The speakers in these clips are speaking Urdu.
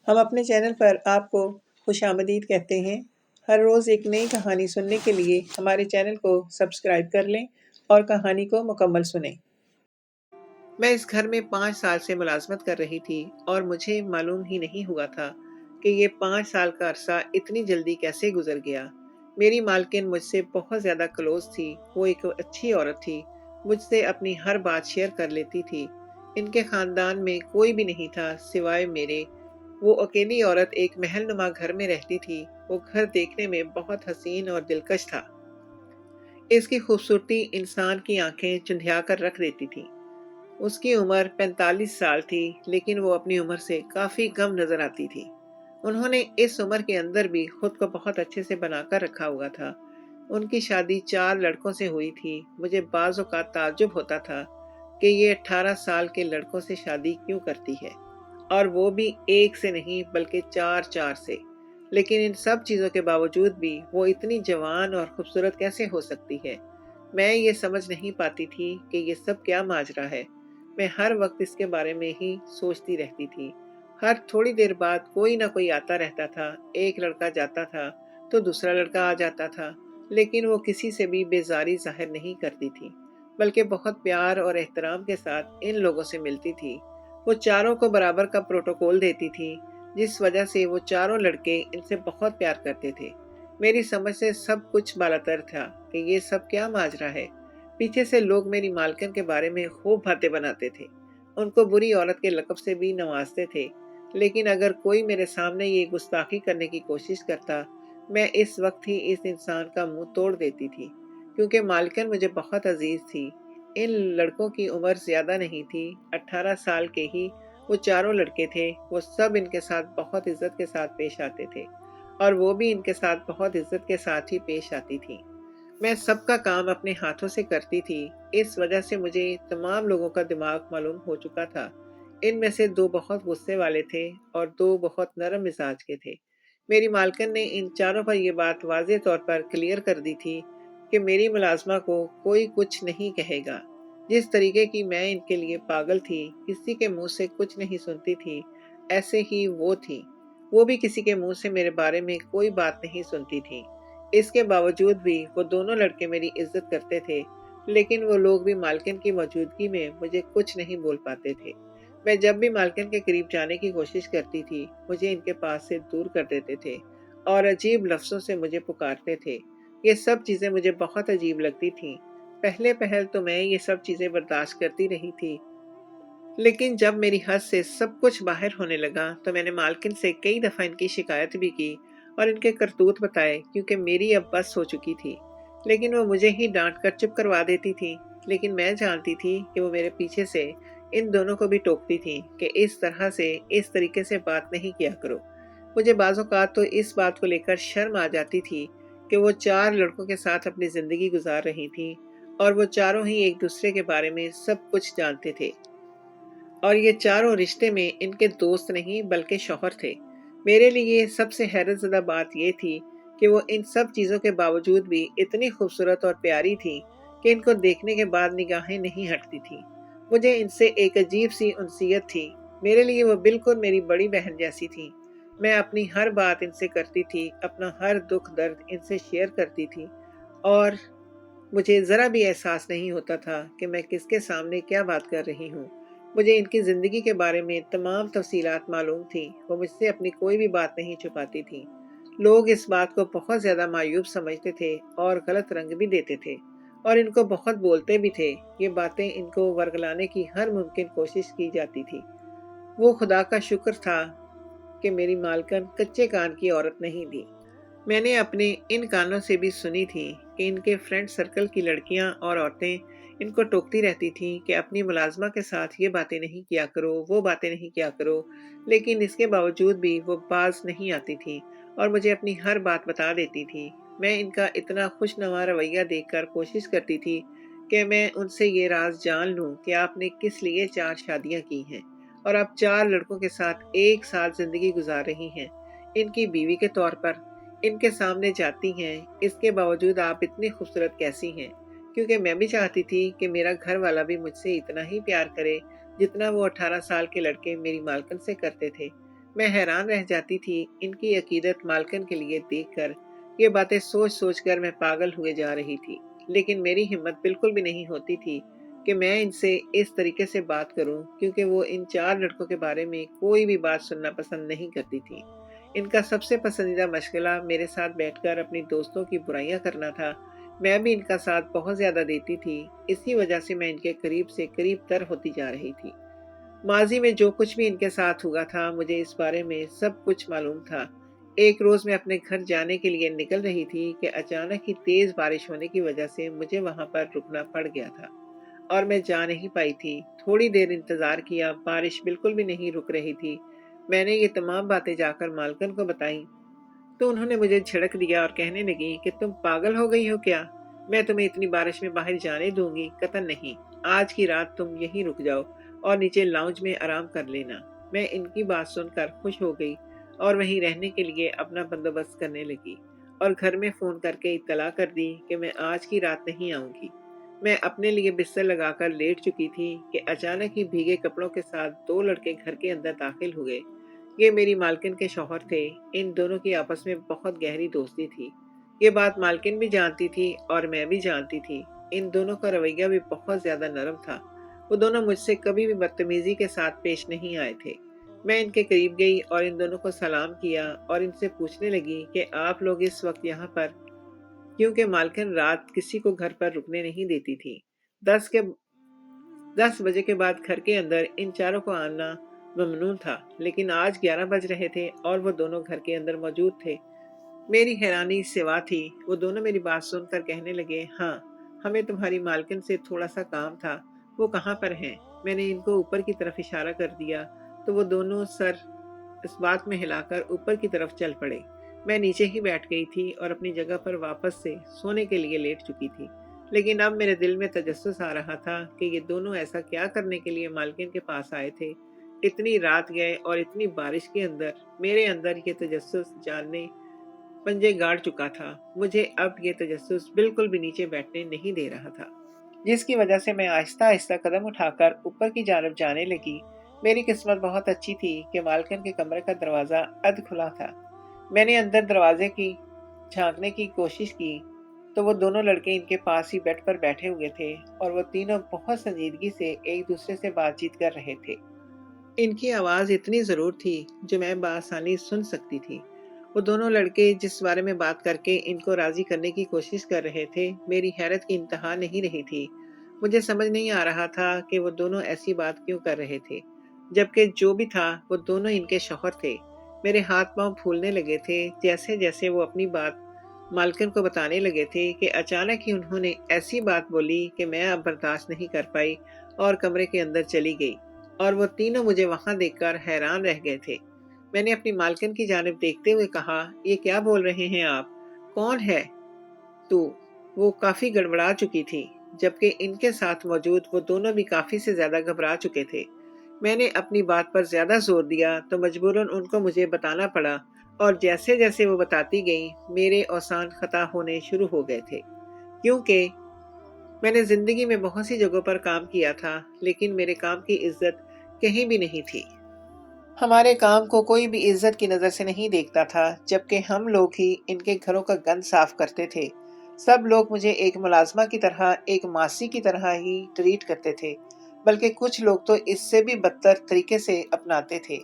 ہم اپنے چینل پر آپ کو خوش آمدید کہتے ہیں۔ ہر روز ایک نئی کہانی سننے کے لیے ہمارے چینل کو سبسکرائب کر لیں اور کہانی کو مکمل سنیں۔ میں اس گھر میں 5 سال سے ملازمت کر رہی تھی اور مجھے معلوم ہی نہیں ہوا تھا کہ یہ 5 سال کا عرصہ اتنی جلدی کیسے گزر گیا۔ میری مالکن مجھ سے بہت زیادہ کلوز تھی۔ وہ ایک اچھی عورت تھی، مجھ سے اپنی ہر بات شیئر کر لیتی تھی۔ ان کے خاندان میں کوئی بھی نہیں تھا سوائے میرے۔ وہ اکیلی عورت ایک محل نما گھر میں رہتی تھی۔ وہ گھر دیکھنے میں بہت حسین اور دلکش تھا۔ اس کی خوبصورتی انسان کی آنکھیں چندھیا کر رکھ دیتی تھی۔ اس کی عمر 45 سال تھی، لیکن وہ اپنی عمر سے کافی کم نظر آتی تھی۔ انہوں نے اس عمر کے اندر بھی خود کو بہت اچھے سے بنا کر رکھا ہوا تھا۔ ان کی شادی 4 لڑکوں سے ہوئی تھی۔ مجھے بعض اوقات تعجب ہوتا تھا کہ یہ 18 سال کے لڑکوں سے شادی کیوں کرتی ہے، اور وہ بھی ایک سے نہیں بلکہ 4 سے۔ لیکن ان سب چیزوں کے باوجود بھی وہ اتنی جوان اور خوبصورت کیسے ہو سکتی ہے؟ میں یہ سمجھ نہیں پاتی تھی کہ یہ سب کیا ماجرا ہے۔ میں ہر وقت اس کے بارے میں ہی سوچتی رہتی تھی۔ ہر تھوڑی دیر بعد کوئی نہ کوئی آتا رہتا تھا۔ ایک لڑکا جاتا تھا تو دوسرا لڑکا آ جاتا تھا، لیکن وہ کسی سے بھی بیزاری ظاہر نہیں کرتی تھی، بلکہ بہت پیار اور احترام کے ساتھ ان لوگوں سے ملتی تھی۔ وہ چاروں کو برابر کا پروٹوکول دیتی تھی، جس وجہ سے وہ چاروں لڑکے ان سے بہت پیار کرتے تھے۔ میری سمجھ سے سب کچھ بالاتر تھا کہ یہ سب کیا ماجرا ہے۔ پیچھے سے لوگ میری مالکن کے بارے میں خوب باتیں بناتے تھے، ان کو بری عورت کے لقب سے بھی نوازتے تھے، لیکن اگر کوئی میرے سامنے یہ گستاخی کرنے کی کوشش کرتا، میں اس وقت ہی اس انسان کا منہ توڑ دیتی تھی، کیونکہ مالکن مجھے بہت عزیز تھی۔ ان لڑکوں کی عمر زیادہ نہیں تھی، 18 سال کے ہی وہ چاروں لڑکے تھے۔ وہ سب ان کے ساتھ بہت عزت کے ساتھ پیش آتے تھے، اور وہ بھی ان کے ساتھ بہت عزت کے ساتھ ہی پیش آتی تھی۔ میں سب کا کام اپنے ہاتھوں سے کرتی تھی، اس وجہ سے مجھے تمام لوگوں کا دماغ معلوم ہو چکا تھا۔ ان میں سے 2 بہت غصے والے تھے اور 2 بہت نرم مزاج کے تھے۔ میری مالکن نے ان چاروں پر یہ بات واضح طور پر کلیئر کر دی تھی کہ میری ملازمہ کو کوئی کچھ نہیں کہے گا۔ جس طریقے کی میں ان کے لیے پاگل تھی، کسی کے منہ سے کچھ نہیں سنتی تھی، ایسے ہی وہ تھی۔ وہ بھی کسی کے منہ سے میرے بارے میں کوئی بات نہیں سنتی تھی۔ اس کے باوجود بھی وہ دونوں لڑکے میری عزت کرتے تھے، لیکن وہ لوگ بھی مالکن کی موجودگی میں مجھے کچھ نہیں بول پاتے تھے۔ میں جب بھی مالکن کے قریب جانے کی کوشش کرتی تھی، مجھے ان کے پاس سے دور کر دیتے تھے اور عجیب لفظوں سے مجھے پکارتے تھے۔ یہ سب چیزیں مجھے بہت عجیب لگتی تھیں۔ پہلے تو میں یہ سب چیزیں برداشت کرتی رہی تھی، لیکن جب میری حد سے سب کچھ باہر ہونے لگا تو میں نے مالکن سے کئی دفعہ ان کی شکایت بھی کی اور ان کے کرتوت بتائے، کیونکہ میری اب بس ہو چکی تھی۔ لیکن وہ مجھے ہی ڈانٹ کر چپ کروا دیتی تھی۔ لیکن میں جانتی تھی کہ وہ میرے پیچھے سے ان دونوں کو بھی ٹوکتی تھی کہ اس طرح سے، اس طریقے سے بات نہیں کیا کرو۔ مجھے بعض اوقات تو اس بات کو لے کر شرم آ جاتی تھی کہ وہ 4 لڑکوں کے ساتھ اپنی زندگی گزار رہی تھیں، اور وہ چاروں ہی ایک دوسرے کے بارے میں سب کچھ جانتے تھے، اور یہ چاروں رشتے میں ان کے دوست نہیں بلکہ شوہر تھے۔ میرے لیے سب سے حیرت زدہ بات یہ تھی کہ وہ ان سب چیزوں کے باوجود بھی اتنی خوبصورت اور پیاری تھی کہ ان کو دیکھنے کے بعد نگاہیں نہیں ہٹتی تھیں۔ مجھے ان سے ایک عجیب سی انسیت تھی۔ میرے لیے وہ بالکل میری بڑی بہن جیسی تھی۔ میں اپنی ہر بات ان سے کرتی تھی، اپنا ہر دکھ درد ان سے شیئر کرتی تھی، اور مجھے ذرا بھی احساس نہیں ہوتا تھا کہ میں کس کے سامنے کیا بات کر رہی ہوں۔ مجھے ان کی زندگی کے بارے میں تمام تفصیلات معلوم تھیں۔ وہ مجھ سے اپنی کوئی بھی بات نہیں چھپاتی تھیں۔ لوگ اس بات کو بہت زیادہ معیوب سمجھتے تھے اور غلط رنگ بھی دیتے تھے، اور ان کو بہت بولتے بھی تھے۔ یہ باتیں ان کو ورگلانے کی ہر ممکن کوشش کی جاتی تھی۔ وہ خدا کا شکر تھا کہ میری مالکن کچے کان کی عورت نہیں تھی۔ میں نے اپنے ان کانوں سے بھی سنی تھی کہ ان کے فرینڈ سرکل کی لڑکیاں اور عورتیں ان کو ٹوکتی رہتی تھیں کہ اپنی ملازمہ کے ساتھ یہ باتیں نہیں کیا کرو، وہ باتیں نہیں کیا کرو، لیکن اس کے باوجود بھی وہ باز نہیں آتی تھیں اور مجھے اپنی ہر بات بتا دیتی تھی۔ میں ان کا اتنا خوشنما رویہ دیکھ کر کوشش کرتی تھی کہ میں ان سے یہ راز جان لوں کہ آپ نے کس لیے 4 شادیاں کی ہیں اور آپ 4 لڑکوں کے ساتھ ایک ساتھ زندگی گزار رہی ہیں ان کی بیوی کے طور پر۔ ان کے سامنے جاتی ہیں، اس کے باوجود آپ اتنی خوبصورت کیسی ہیں؟ کیونکہ میں بھی چاہتی تھی کہ میرا گھر والا بھی مجھ سے اتنا ہی پیار کرے جتنا وہ 18 سال کے لڑکے میری مالکن سے کرتے تھے۔ میں حیران رہ جاتی تھی ان کی عقیدت مالکن کے لیے دیکھ کر۔ یہ باتیں سوچ سوچ کر میں پاگل ہوئے جا رہی تھی، لیکن میری ہمت بالکل بھی نہیں ہوتی تھی کہ میں ان سے اس طریقے سے بات کروں، کیونکہ وہ ان 4 لڑکوں کے بارے میں کوئی بھی بات سننا پسند نہیں کرتی تھی۔ ان کا سب سے پسندیدہ مشغلہ میرے ساتھ بیٹھ کر اپنی دوستوں کی برائیاں کرنا تھا۔ میں بھی ان کا ساتھ بہت زیادہ دیتی تھی، اسی وجہ سے میں ان کے قریب سے قریب تر ہوتی جا رہی تھی۔ ماضی میں جو کچھ بھی ان کے ساتھ ہوا تھا، مجھے اس بارے میں سب کچھ معلوم تھا۔ ایک روز میں اپنے گھر جانے کے لیے نکل رہی تھی کہ اچانک ہی تیز بارش ہونے کی وجہ سے مجھے وہاں پر رکنا پڑ گیا تھا اور میں جا نہیں پائی تھی۔ تھوڑی دیر انتظار کیا، بارش بالکل بھی نہیں رک رہی تھی۔ میں نے یہ تمام باتیں جا کر مالکن کو بتائیں تو انہوں نے مجھے جھڑک دیا اور کہنے لگی کہ تم پاگل ہو گئی ہو کیا؟ میں تمہیں اتنی بارش میں باہر جانے دوں گی؟ قطعاً نہیں۔ آج کی رات تم یہیں رک جاؤ اور نیچے لاؤنج میں آرام کر لینا۔ میں ان کی بات سن کر خوش ہو گئی اور وہیں رہنے کے لیے اپنا بندوبست کرنے لگی اور گھر میں فون کر کے اطلاع کر دی کہ میں آج کی رات نہیں آؤں گی۔ میں اپنے لیے بستر لگا کر لیٹ چکی تھی کہ اچانک ہی بھیگے کپڑوں کے ساتھ 2 لڑکے گھر کے اندر داخل ہوئے۔ یہ میری مالکن کے شوہر تھے۔ ان دونوں کی آپس میں بہت گہری دوستی تھی۔ یہ بات مالکن بھی جانتی تھی اور میں بھی جانتی تھی۔ ان دونوں کا رویہ بھی بہت زیادہ نرم تھا۔ وہ دونوں مجھ سے کبھی بھی بدتمیزی کے ساتھ پیش نہیں آئے تھے۔ میں ان کے قریب گئی اور ان دونوں کو سلام کیا اور ان سے پوچھنے لگی کہ آپ لوگ اس وقت یہاں پر، کیونکہ مالکن رات کسی کو گھر پر رکنے نہیں دیتی تھی۔ 10 بجے کے بعد گھر کے اندر ان چاروں کو آنا ممنوع تھا، لیکن آج 11 بج رہے تھے اور وہ دونوں گھر کے اندر موجود تھے۔ میری حیرانی سوا تھی۔ وہ دونوں میری بات سن کر کہنے لگے، ہاں، ہمیں تمہاری مالکن سے تھوڑا سا کام تھا، وہ کہاں پر ہیں؟ میں نے ان کو اوپر کی طرف اشارہ کر دیا تو وہ دونوں سر اس بات میں ہلا کر اوپر کی طرف چل پڑے۔ میں نیچے ہی بیٹھ گئی تھی اور اپنی جگہ پر واپس سے سونے کے لیے لیٹ چکی تھی، لیکن اب میرے دل میں تجسس آ رہا تھا کہ یہ دونوں ایسا کیا کرنے کے لیے مالکن کے پاس آئے تھے۔ اتنی رات گئے اور اتنی بارش کے اندر میرے اندر یہ تجسس جاننے پنجے گاڑ چکا تھا۔ مجھے اب یہ تجسس بالکل بھی نیچے بیٹھنے نہیں دے رہا تھا، جس کی وجہ سے میں آہستہ آہستہ قدم اٹھا کر اوپر کی جانب جانے لگی۔ میری قسمت بہت اچھی تھی کہ مالکن کے کمرے کا دروازہ کھلا تھا۔ میں نے اندر دروازے کی جھانکنے کی کوشش کی تو وہ دونوں لڑکے ان کے پاس ہی بیڈ پر بیٹھے ہوئے تھے اور وہ تینوں بہت سنجیدگی سے ایک دوسرے سے بات چیت کر رہے تھے۔ ان کی آواز اتنی ضرور تھی جو میں بآسانی سن سکتی تھی۔ وہ دونوں لڑکے جس بارے میں بات کر کے ان کو راضی کرنے کی کوشش کر رہے تھے، میری حیرت کی انتہا نہیں رہی تھی۔ مجھے سمجھ نہیں آ رہا تھا کہ وہ دونوں ایسی بات کیوں کر رہے تھے، جبکہ جو بھی تھا وہ دونوں ان کے شوہر تھے۔ میرے ہاتھ پاؤں پھولنے لگے تھے جیسے جیسے وہ اپنی بات مالکن کو بتانے لگے تھے کہ اچانک ہی انہوں نے ایسی بات بولی کہ میں اب برداشت نہیں کر پائی اور کمرے کے اندر چلی گئی، اور وہ تینوں مجھے وہاں دیکھ کر حیران رہ گئے تھے۔ میں نے اپنی مالکن کی جانب دیکھتے ہوئے کہا، یہ کیا بول رہے ہیں آپ؟ کون ہے تو؟ وہ کافی گڑبڑا چکی تھی، جبکہ ان کے ساتھ موجود وہ دونوں بھی کافی سے زیادہ گھبرا چکے تھے۔ میں نے اپنی بات پر زیادہ زور دیا تو مجبوراً ان کو مجھے بتانا پڑا، اور جیسے جیسے وہ بتاتی گئیں میرے اوزان خطا ہونے شروع ہو گئے تھے، کیونکہ میں نے زندگی میں بہت سی جگہوں پر کام کیا تھا، لیکن میرے کام کی عزت کہیں بھی نہیں تھی۔ ہمارے کام کو کوئی بھی عزت کی نظر سے نہیں دیکھتا تھا، جبکہ ہم لوگ ہی ان کے گھروں کا گند صاف کرتے تھے۔ سب لوگ مجھے ایک ملازمہ کی طرح، ایک ماسی کی طرح ہی ٹریٹ کرتے تھے، بلکہ کچھ لوگ تو اس سے بھی بدتر طریقے سے اپناتے تھے۔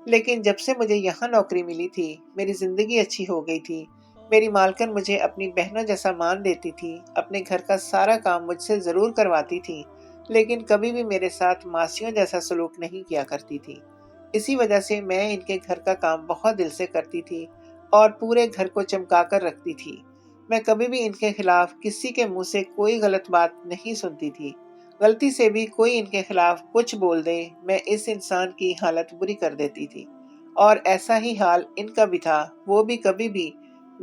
لیکن جب سے مجھے یہاں نوکری ملی تھی، میری زندگی اچھی ہو گئی تھی۔ میری مالکن مجھے اپنی بہنوں جیسا مان دیتی تھی، اپنے گھر کا سارا کام مجھ سے ضرور کرواتی تھی، لیکن کبھی بھی میرے ساتھ ماسیوں جیسا سلوک نہیں کیا کرتی تھی۔ اسی وجہ سے میں ان کے گھر کا کام بہت دل سے کرتی تھی اور پورے گھر کو چمکا کر رکھتی تھی۔ میں کبھی بھی ان کے خلاف کسی کے منہ سے کوئی غلط بات نہیں سنتی تھی۔ غلطی سے بھی کوئی ان کے خلاف کچھ بول دے، میں اس انسان کی حالت بری کر دیتی تھی، اور ایسا ہی حال ان کا بھی تھا۔ وہ بھی کبھی بھی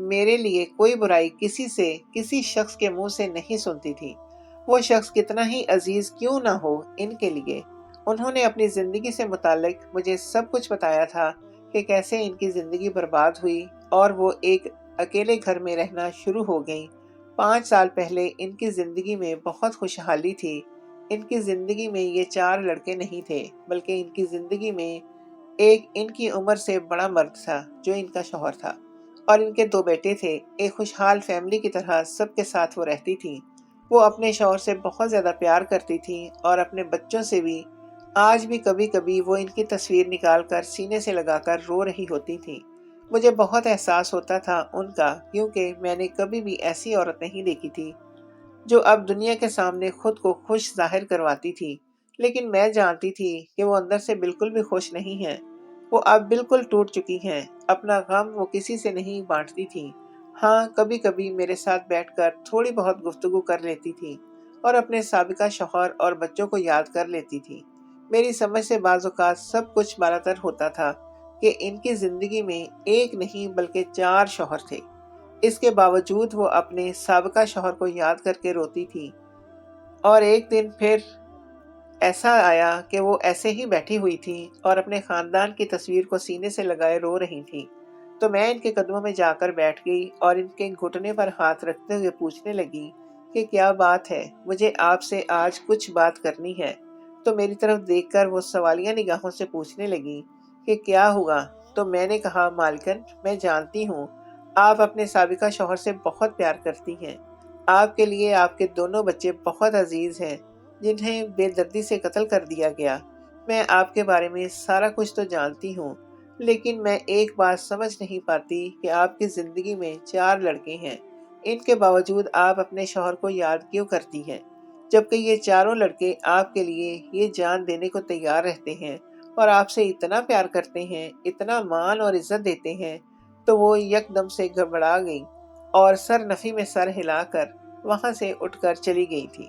میرے لیے کوئی برائی کسی سے، کسی شخص کے منہ سے نہیں سنتی تھی، وہ شخص کتنا ہی عزیز کیوں نہ ہو ان کے لیے۔ انہوں نے اپنی زندگی سے متعلق مجھے سب کچھ بتایا تھا کہ کیسے ان کی زندگی برباد ہوئی اور وہ ایک اکیلے گھر میں رہنا شروع ہو گئیں۔ 5 سال پہلے ان کی زندگی میں بہت خوشحالی تھی۔ ان کی زندگی میں یہ 4 لڑکے نہیں تھے، بلکہ ان کی زندگی میں ایک ان کی عمر سے بڑا مرد تھا جو ان کا شوہر تھا، اور ان کے 2 بیٹے تھے۔ ایک خوشحال فیملی کی طرح سب کے ساتھ وہ رہتی تھی۔ وہ اپنے شوہر سے بہت زیادہ پیار کرتی تھی اور اپنے بچوں سے بھی۔ آج بھی کبھی کبھی وہ ان کی تصویر نکال کر سینے سے لگا کر رو رہی ہوتی تھی۔ مجھے بہت احساس ہوتا تھا ان کا، کیونکہ میں نے کبھی بھی ایسی عورت نہیں دیکھی تھی جو اب دنیا کے سامنے خود کو خوش ظاہر کرواتی تھی، لیکن میں جانتی تھی کہ وہ اندر سے بالکل بھی خوش نہیں ہیں۔ وہ اب بالکل ٹوٹ چکی ہیں۔ اپنا غم وہ کسی سے نہیں بانٹتی تھی۔ ہاں، کبھی کبھی میرے ساتھ بیٹھ کر تھوڑی بہت گفتگو کر لیتی تھی اور اپنے سابقہ شوہر اور بچوں کو یاد کر لیتی تھی۔ میری سمجھ سے بعض اوقات سب کچھ بالاتر ہوتا تھا کہ ان کی زندگی میں ایک نہیں بلکہ 4 شوہر تھے۔ اس کے باوجود وہ اپنے سابقہ شوہر کو یاد کر کے روتی تھی، اور ایک دن پھر ایسا آیا کہ وہ ایسے ہی بیٹھی ہوئی تھی اور اپنے خاندان کی تصویر کو سینے سے لگائے رو رہی تھی۔ تو میں ان کے قدموں میں جا کر بیٹھ گئی اور ان کے گھٹنے پر ہاتھ رکھتے ہوئے پوچھنے لگی کہ کیا بات ہے، مجھے آپ سے آج کچھ بات کرنی ہے۔ تو میری طرف دیکھ کر وہ سوالیہ نگاہوں سے پوچھنے لگی کہ کیا ہوا۔ تو میں نے کہا، مالکن، میں جانتی ہوں آپ اپنے سابقہ شوہر سے بہت پیار کرتی ہیں۔ آپ کے لیے آپ کے دونوں بچے بہت عزیز ہیں جنہیں بے دردی سے قتل کر دیا گیا۔ میں آپ کے بارے میں سارا کچھ تو جانتی ہوں، لیکن میں ایک بات سمجھ نہیں پاتی کہ آپ کی زندگی میں 4 لڑکے ہیں، ان کے باوجود آپ اپنے شوہر کو یاد کیوں کرتی ہیں، جبکہ یہ چاروں لڑکے آپ کے لیے یہ جان دینے کو تیار رہتے ہیں اور آپ سے اتنا پیار کرتے ہیں، اتنا مان اور عزت دیتے ہیں۔ تو وہ یکدم سے گھبرا گئی اور سر نفی میں سر ہلا کر وہاں سے اٹھ کر چلی گئی تھی۔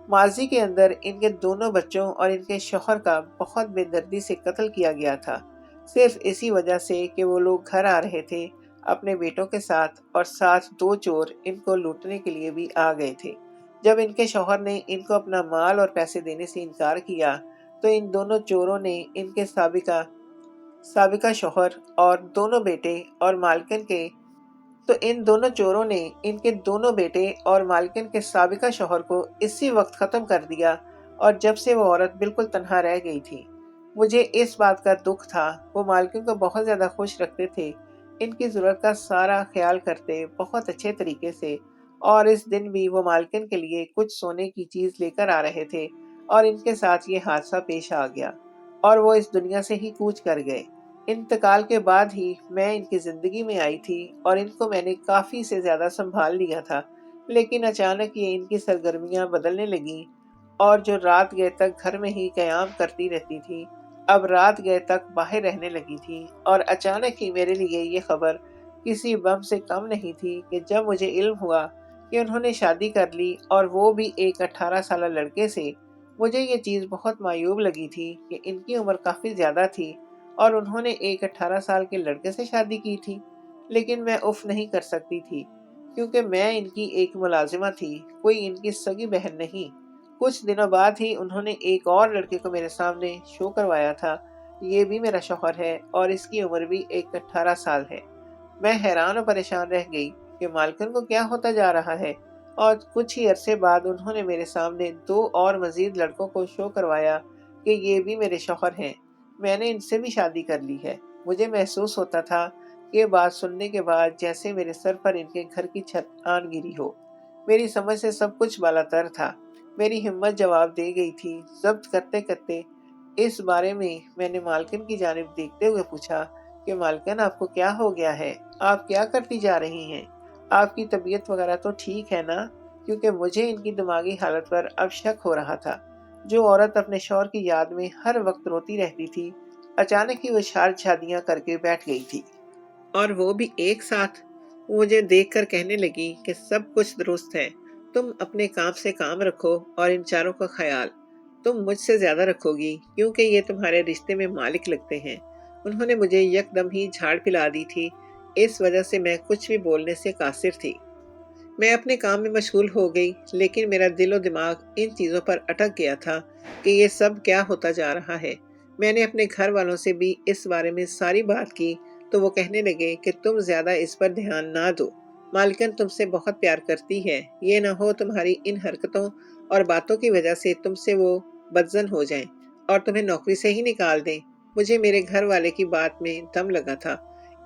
ماضی کے اندر ان کے دونوں بچوں اور ان کے شوہر کا بہت بے دردی سے قتل کیا گیا تھا، صرف اسی وجہ سے کہ وہ لوگ گھر آ رہے تھے اپنے بیٹوں کے ساتھ، اور ساتھ 2 چور ان کو لوٹنے کے لیے بھی آ گئے تھے۔ جب ان کے شوہر نے ان کو اپنا مال اور پیسے دینے سے انکار کیا تو ان دونوں چوروں نے ان کے سابقہ شوہر اور دونوں بیٹے اور مالکن کے تو ان دونوں چوروں نے ان کے دونوں بیٹے اور مالکن کے سابقہ شوہر کو اسی وقت ختم کر دیا، اور جب سے وہ عورت بالکل تنہا رہ گئی تھی۔ مجھے اس بات کا دکھ تھا۔ وہ مالکن کو بہت زیادہ خوش رکھتے تھے، ان کی ضرورت کا سارا خیال کرتے بہت اچھے طریقے سے، اور اس دن بھی وہ مالکن کے لیے کچھ سونے کی چیز لے کر آ رہے تھے اور ان کے ساتھ یہ حادثہ پیش آ گیا اور وہ اس دنیا سے ہی کوچ کر گئے۔ انتقال کے بعد ہی میں ان کی زندگی میں آئی تھی اور ان کو میں نے کافی سے زیادہ سنبھال لیا تھا، لیکن اچانک یہ ان کی سرگرمیاں بدلنے لگیں، اور جو رات گئے تک گھر میں ہی قیام کرتی رہتی تھی اب رات گئے تک باہر رہنے لگی تھی۔ اور اچانک ہی میرے لیے یہ خبر کسی بم سے کم نہیں تھی کہ جب مجھے علم ہوا کہ انہوں نے شادی کر لی، اور وہ بھی ایک 18 سالہ لڑکے سے۔ مجھے یہ چیز بہت معیوب لگی تھی کہ ان کی عمر کافی زیادہ تھی اور انہوں نے ایک 18 سال کے لڑکے سے شادی کی تھی، لیکن میں اف نہیں کر سکتی تھی کیونکہ میں ان کی ایک ملازمہ تھی، کوئی ان کی سگی بہن نہیں۔ کچھ دنوں بعد ہی انہوں نے ایک اور لڑکے کو میرے سامنے شو کروایا تھا، یہ بھی میرا شوہر ہے اور اس کی عمر بھی ایک 18 سال ہے۔ میں حیران و پریشان رہ گئی کہ مالکن کو کیا ہوتا جا رہا ہے، اور کچھ ہی عرصے بعد انہوں نے میرے سامنے 2 اور مزید لڑکوں کو شو کروایا کہ یہ بھی میرے شوہر ہیں، میں نے ان سے بھی شادی کر لی ہے۔ مجھے محسوس ہوتا تھا یہ بات سننے کے بعد جیسے میرے سر پر ان کے گھر کی چھت آن گری ہو۔ میری سمجھ سے سب کچھ بالاتر تھا، میری ہمت جواب دے گئی تھی۔ ضبط کرتے کرتے اس بارے میں نے مالکن کی جانب دیکھتے ہوئے پوچھا کہ مالکن، آپ کو کیا ہو گیا ہے؟ آپ کیا کرتی جا رہی ہیں؟ آپ کی طبیعت وغیرہ تو ٹھیک ہے نا؟ کیونکہ مجھے ان کی دماغی حالت پر اب شک ہو رہا تھا۔ جو عورت اپنے شوہر کی یاد میں ہر وقت روتی رہتی تھی، اچانک ہی وہ 4 شادیاں کر کے بیٹھ گئی تھی، اور وہ بھی ایک ساتھ۔ مجھے دیکھ کر کہنے لگی کہ سب کچھ درست ہے، تم اپنے کام سے کام رکھو اور ان چاروں کا خیال تم مجھ سے زیادہ رکھو گی، کیونکہ یہ تمہارے رشتے میں مالک لگتے ہیں۔ انہوں نے مجھے یکدم ہی جھاڑ پلا دی تھی، اس وجہ سے میں کچھ بھی بولنے سے قاصر تھی۔ میں اپنے کام میں مشغول ہو گئی، لیکن میرا دل و دماغ ان چیزوں پر اٹک گیا تھا کہ یہ سب کیا ہوتا جا رہا ہے۔ میں نے اپنے گھر والوں سے بھی اس بارے میں ساری بات کی تو وہ کہنے لگے کہ تم زیادہ اس پر دھیان نہ دو، مالکن تم سے بہت پیار کرتی ہے، یہ نہ ہو تمہاری ان حرکتوں اور باتوں کی وجہ سے تم سے وہ بدظن ہو جائیں اور تمہیں نوکری سے ہی نکال دیں۔ مجھے میرے گھر والے کی بات میں دم لگا تھا۔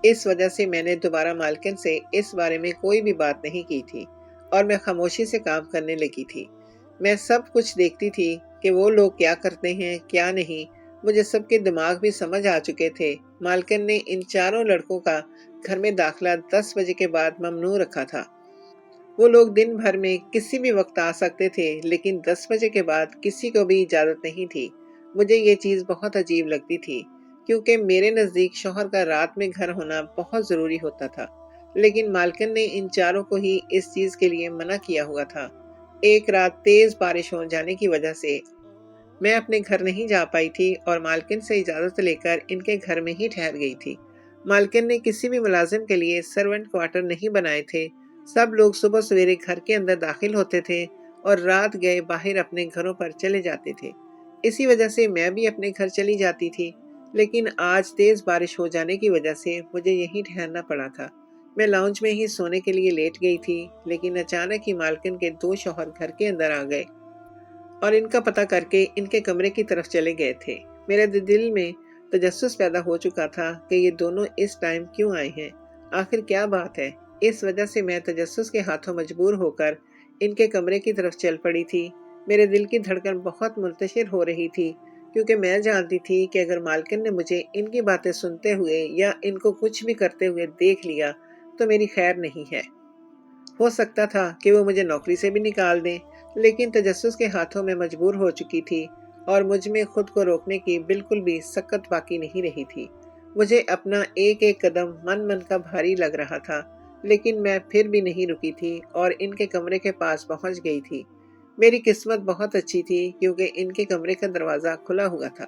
اس وجہ سے میں نے دوبارہ مالکن سے اس بارے میں کوئی بھی بات نہیں کی تھی اور میں خاموشی سے کام کرنے لگی تھی۔ میں سب کچھ دیکھتی تھی کہ وہ لوگ کیا کرتے ہیں کیا نہیں۔ مجھے سب کے دماغ بھی سمجھ آ چکے تھے۔ مالکن نے ان چاروں لڑکوں کا گھر میں داخلہ 10 بجے کے بعد ممنوع رکھا تھا۔ وہ لوگ دن بھر میں کسی بھی وقت آ سکتے تھے، لیکن 10 بجے کے بعد کسی کو بھی اجازت نہیں تھی۔ مجھے یہ چیز بہت عجیب لگتی تھی، کیونکہ میرے نزدیک شوہر کا رات میں گھر ہونا بہت ضروری ہوتا تھا، لیکن مالکن نے ان چاروں کو ہی اس چیز کے لیے منع کیا ہوا تھا۔ ایک رات تیز بارش ہو جانے کی وجہ سے میں اپنے گھر نہیں جا پائی تھی اور مالکن سے اجازت لے کر ان کے گھر میں ہی ٹھہر گئی تھی۔ مالکن نے کسی بھی ملازم کے لیے سرونٹ کوارٹر نہیں بنائے تھے۔ سب لوگ صبح سویرے گھر کے اندر داخل ہوتے تھے اور رات گئے باہر اپنے گھروں پر چلے جاتے تھے۔ اسی وجہ سے میں بھی اپنے گھر چلی جاتی تھی، لیکن آج تیز بارش ہو جانے کی وجہ سے مجھے یہیں ٹھہرنا پڑا تھا۔ میں لاؤنج میں ہی سونے کے لیے لیٹ گئی تھی، لیکن اچانک ہی مالکن کے 2 شوہر گھر کے اندر آ گئے اور ان کا پتہ کر کے ان کے کمرے کی طرف چلے گئے تھے۔ میرے دل میں تجسس پیدا ہو چکا تھا کہ یہ دونوں اس ٹائم کیوں آئے ہیں، آخر کیا بات ہے۔ اس وجہ سے میں تجسس کے ہاتھوں مجبور ہو کر ان کے کمرے کی طرف چل پڑی تھی۔ میرے دل کی دھڑکن بہت منتشر ہو رہی تھی، کیونکہ میں جانتی تھی کہ اگر مالکن نے مجھے ان کی باتیں سنتے ہوئے یا ان کو کچھ بھی کرتے ہوئے دیکھ لیا تو میری خیر نہیں ہے۔ ہو سکتا تھا کہ وہ مجھے نوکری سے بھی نکال دیں، لیکن تجسس کے ہاتھوں میں مجبور ہو چکی تھی اور مجھ میں خود کو روکنے کی بالکل بھی سکت باقی نہیں رہی تھی۔ مجھے اپنا ایک ایک قدم من کا بھاری لگ رہا تھا، لیکن میں پھر بھی نہیں رکی تھی اور ان کے کمرے کے پاس پہنچ گئی تھی۔ میری قسمت بہت اچھی تھی، کیونکہ ان کے کمرے کا دروازہ کھلا ہوا تھا۔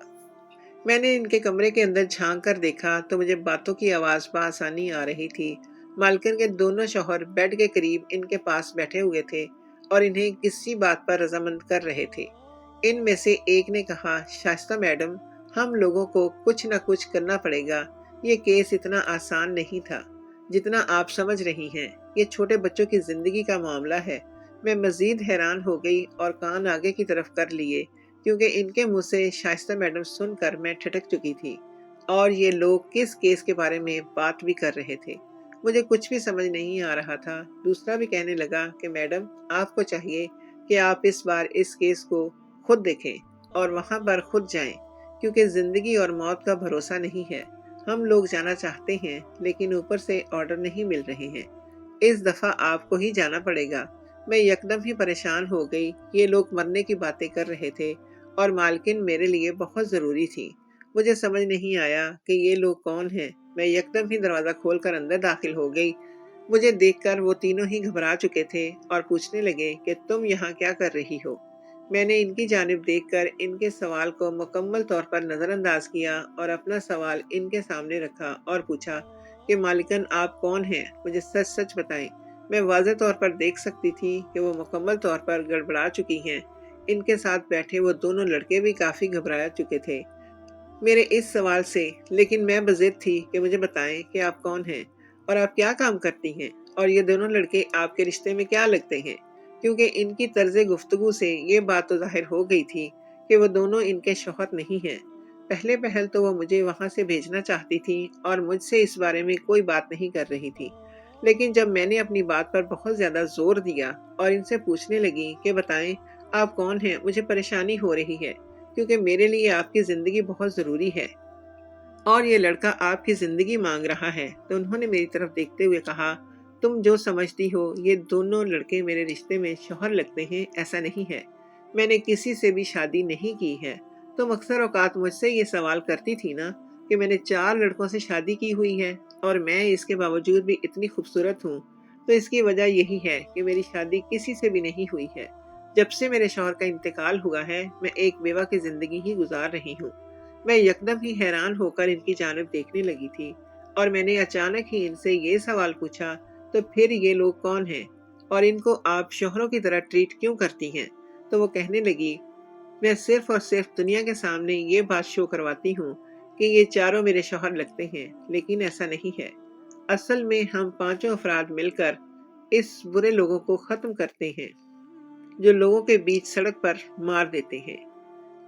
میں نے ان کے کمرے کے اندر جھانک کر دیکھا تو مجھے باتوں کی آواز بآسانی آ رہی تھی۔ مالکن کے دونوں شوہر بیڈ کے قریب ان کے پاس بیٹھے ہوئے تھے اور انہیں کسی بات پر رضامند کر رہے تھے۔ ان میں سے ایک نے کہا، شائستہ میڈم، ہم لوگوں کو کچھ نہ کچھ کرنا پڑے گا۔ یہ کیس اتنا آسان نہیں تھا جتنا آپ سمجھ رہی ہیں۔ یہ چھوٹے بچوں کی زندگی کا معاملہ ہے۔ میں مزید حیران ہو گئی اور کان آگے کی طرف کر لیے، کیونکہ ان کے منہ سے شائستہ میڈم سن کر میں ٹھٹک چکی تھی اور یہ لوگ کس کیس کے بارے میں بات بھی کر رہے تھے۔ مجھے کچھ بھی سمجھ نہیں آ رہا تھا۔ دوسرا بھی کہنے لگا کہ میڈم، آپ کو چاہیے کہ آپ اس بار اس کیس کو خود دیکھیں اور وہاں پر خود جائیں، کیونکہ زندگی اور موت کا بھروسہ نہیں ہے۔ ہم لوگ جانا چاہتے ہیں، لیکن اوپر سے آرڈر نہیں مل رہے ہیں۔ اس دفعہ آپ کو ہی جانا پڑے گا۔ میں یکدم ہی پریشان ہو گئی۔ یہ لوگ مرنے کی باتیں کر رہے تھے اور مالکن میرے لیے بہت ضروری تھی۔ مجھے سمجھ نہیں آیا کہ یہ لوگ کون ہیں۔ میں یکدم ہی دروازہ کھول کر اندر داخل ہو گئی۔ مجھے دیکھ کر وہ تینوں ہی گھبرا چکے تھے اور پوچھنے لگے کہ تم یہاں کیا کر رہی ہو۔ میں نے ان کی جانب دیکھ کر ان کے سوال کو مکمل طور پر نظر انداز کیا اور اپنا سوال ان کے سامنے رکھا اور پوچھا کہ مالکن، آپ کون ہیں؟ مجھے سچ سچ بتائیں۔ میں واضح طور پر دیکھ سکتی تھی کہ وہ مکمل طور پر گڑبڑا چکی ہیں۔ ان کے ساتھ بیٹھے وہ دونوں لڑکے بھی کافی گھبرا چکے تھے میرے اس سوال سے، لیکن میں بضد تھی کہ مجھے بتائیں کہ آپ کون ہیں اور آپ کیا کام کرتی ہیں، اور یہ دونوں لڑکے آپ کے رشتے میں کیا لگتے ہیں، کیونکہ ان کی طرز گفتگو سے یہ بات تو ظاہر ہو گئی تھی کہ وہ دونوں ان کے شوہر نہیں ہیں۔ پہلے پہل تو وہ مجھے وہاں سے بھیجنا چاہتی تھی اور مجھ سے اس بارے میں کوئی بات نہیں کر رہی تھی، لیکن جب میں نے اپنی بات پر بہت زیادہ زور دیا اور ان سے پوچھنے لگی کہ بتائیں آپ کون ہیں، مجھے پریشانی ہو رہی ہے، کیونکہ میرے لیے آپ کی زندگی بہت ضروری ہے اور یہ لڑکا آپ کی زندگی مانگ رہا ہے، تو انہوں نے میری طرف دیکھتے ہوئے کہا، تم جو سمجھتی ہو یہ دونوں لڑکے میرے رشتے میں شوہر لگتے ہیں، ایسا نہیں ہے۔ میں نے کسی سے بھی شادی نہیں کی ہے۔ تم اکثر اوقات مجھ سے یہ سوال کرتی تھی نا کہ میں نے 4 لڑکوں سے شادی کی ہوئی ہے اور میں اس کے باوجود بھی اتنی خوبصورت ہوں، تو اس کی وجہ یہی ہے کہ میری شادی کسی سے بھی نہیں ہوئی ہے۔ جب سے میرے شوہر کا انتقال ہوا ہے، میں ایک بیوہ کی زندگی ہی گزار رہی ہوں۔ میں یکدم ہی حیران ہو کر ان کی جانب دیکھنے لگی تھی اور میں نے اچانک ہی ان سے یہ سوال پوچھا، تو پھر یہ لوگ کون ہیں اور ان کو آپ شوہروں کی طرح ٹریٹ کیوں کرتی ہیں؟ تو وہ کہنے لگی، میں صرف اور صرف دنیا کے سامنے یہ بات شو کرواتی ہوں کہ یہ چاروں میرے شوہر لگتے ہیں، لیکن ایسا نہیں ہے۔ اصل میں ہم 5 افراد مل کر اس برے لوگوں کو ختم کرتے ہیں جو لوگوں کے بیچ سڑک پر مار دیتے ہیں۔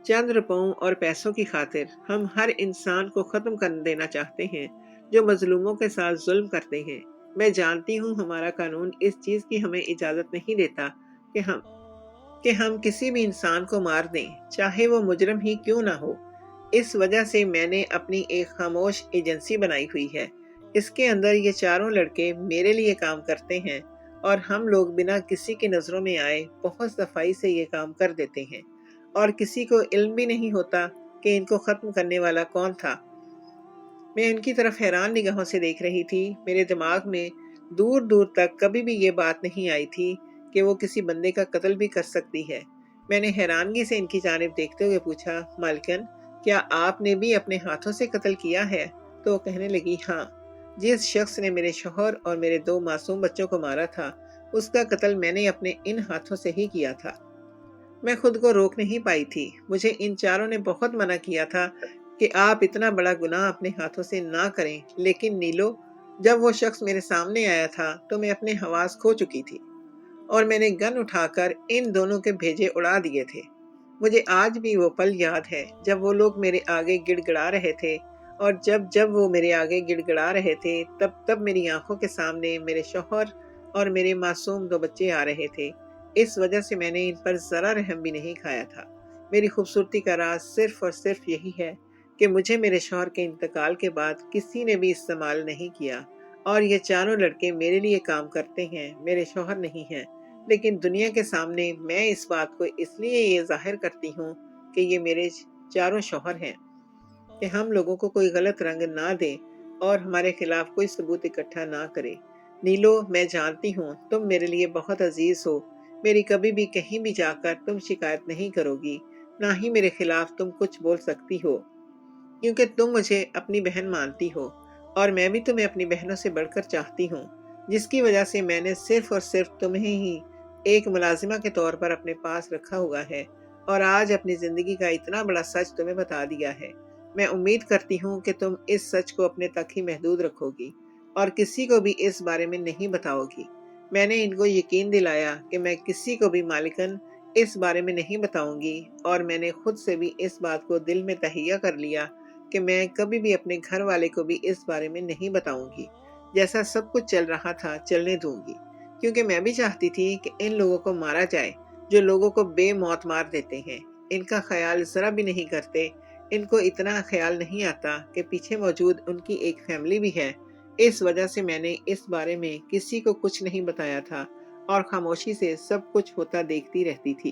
چند روپوں اور پیسوں کی خاطر ہم ہر انسان کو ختم کر دینا چاہتے ہیں جو مظلوموں کے ساتھ ظلم کرتے ہیں۔ میں جانتی ہوں ہمارا قانون اس چیز کی ہمیں اجازت نہیں دیتا کہ ہم کسی بھی انسان کو مار دیں، چاہے وہ مجرم ہی کیوں نہ ہو۔ اس وجہ سے میں نے اپنی ایک خاموش ایجنسی بنائی ہوئی ہے۔ اس کے اندر یہ چاروں لڑکے میرے لیے کام کرتے ہیں اور ہم لوگ بنا کسی کی نظروں میں آئے بہت صفائی سے یہ کام کر دیتے ہیں اور کسی کو علم بھی نہیں ہوتا کہ ان کو ختم کرنے والا کون تھا۔ میں ان کی طرف حیران نگاہوں سے دیکھ رہی تھی۔ میرے دماغ میں دور دور تک کبھی بھی یہ بات نہیں آئی تھی کہ وہ کسی بندے کا قتل بھی کر سکتی ہے۔ میں نے حیرانگی سے ان کی جانب دیکھتے ہوئے پوچھا، مالکن، کیا آپ نے بھی اپنے ہاتھوں سے قتل کیا ہے؟ تو وہ کہنے لگی، ہاں، جس شخص نے میرے شوہر اور میرے 2 معصوم بچوں کو مارا تھا، اس کا قتل میں نے اپنے ان ہاتھوں سے ہی کیا تھا۔ میں خود کو روک نہیں پائی تھی۔ مجھے ان چاروں نے بہت منع کیا تھا کہ آپ اتنا بڑا گناہ اپنے ہاتھوں سے نہ کریں، لیکن نیلو، جب وہ شخص میرے سامنے آیا تھا تو میں اپنے حواس کھو چکی تھی اور میں نے گن اٹھا کر ان دونوں کے بھیجے اڑا دیے تھے۔ مجھے آج بھی وہ پل یاد ہے جب وہ لوگ میرے آگے گڑ گڑا رہے تھے، اور جب وہ میرے آگے گڑ گڑا رہے تھے تب میری آنکھوں کے سامنے میرے شوہر اور میرے معصوم 2 بچے آ رہے تھے۔ اس وجہ سے میں نے ان پر ذرا رحم بھی نہیں کھایا تھا۔ میری خوبصورتی کا راز صرف اور صرف یہی ہے کہ مجھے میرے شوہر کے انتقال کے بعد کسی نے بھی استعمال نہیں کیا، اور یہ چاروں لڑکے میرے لیے کام کرتے ہیں، میرے شوہر نہیں ہیں۔ لیکن دنیا کے سامنے میں اس بات کو اس لیے یہ ظاہر کرتی ہوں کہ یہ میرے چاروں شوہر ہیں، کہ ہم لوگوں کو کوئی غلط رنگ نہ دے اور ہمارے خلاف کوئی ثبوت اکٹھا نہ کرے۔ نیلو، میں جانتی ہوں تم میرے لیے بہت عزیز ہو۔ میری کبھی بھی کہیں بھی جا کر تم شکایت نہیں کرو گی، نہ ہی میرے خلاف تم کچھ بول سکتی ہو، کیونکہ تم مجھے اپنی بہن مانتی ہو اور میں بھی تمہیں اپنی بہنوں سے بڑھ کر چاہتی ہوں، جس کی وجہ سے میں نے صرف اور صرف تمہیں ہی ایک ملازمہ کے طور پر اپنے پاس رکھا ہوا ہے اور آج اپنی زندگی کا اتنا بڑا سچ تمہیں بتا دیا ہے۔ میں امید کرتی ہوں کہ تم اس سچ کو اپنے تک ہی محدود رکھو گی اور کسی کو بھی اس بارے میں نہیں بتاؤ گی۔ میں نے ان کو یقین دلایا کہ میں کسی کو بھی مالکن اس بارے میں نہیں بتاؤں گی، اور میں نے خود سے بھی اس بات کو دل میں تہیہ کر لیا کہ میں کبھی بھی اپنے گھر والے کو بھی اس بارے میں نہیں بتاؤں گی۔ جیسا سب کچھ چل رہا تھا چلنے دوں گی، کیونکہ میں بھی چاہتی تھی کہ ان لوگوں کو مارا جائے جو لوگوں کو بے موت مار دیتے ہیں۔ ان کا خیال ذرا بھی نہیں کرتے۔ ان کو اتنا خیال نہیں آتا کہ پیچھے موجود ان کی ایک فیملی بھی ہے۔ اس وجہ سے میں نے اس بارے میں کسی کو کچھ نہیں بتایا تھا اور خاموشی سے سب کچھ ہوتا دیکھتی رہتی تھی۔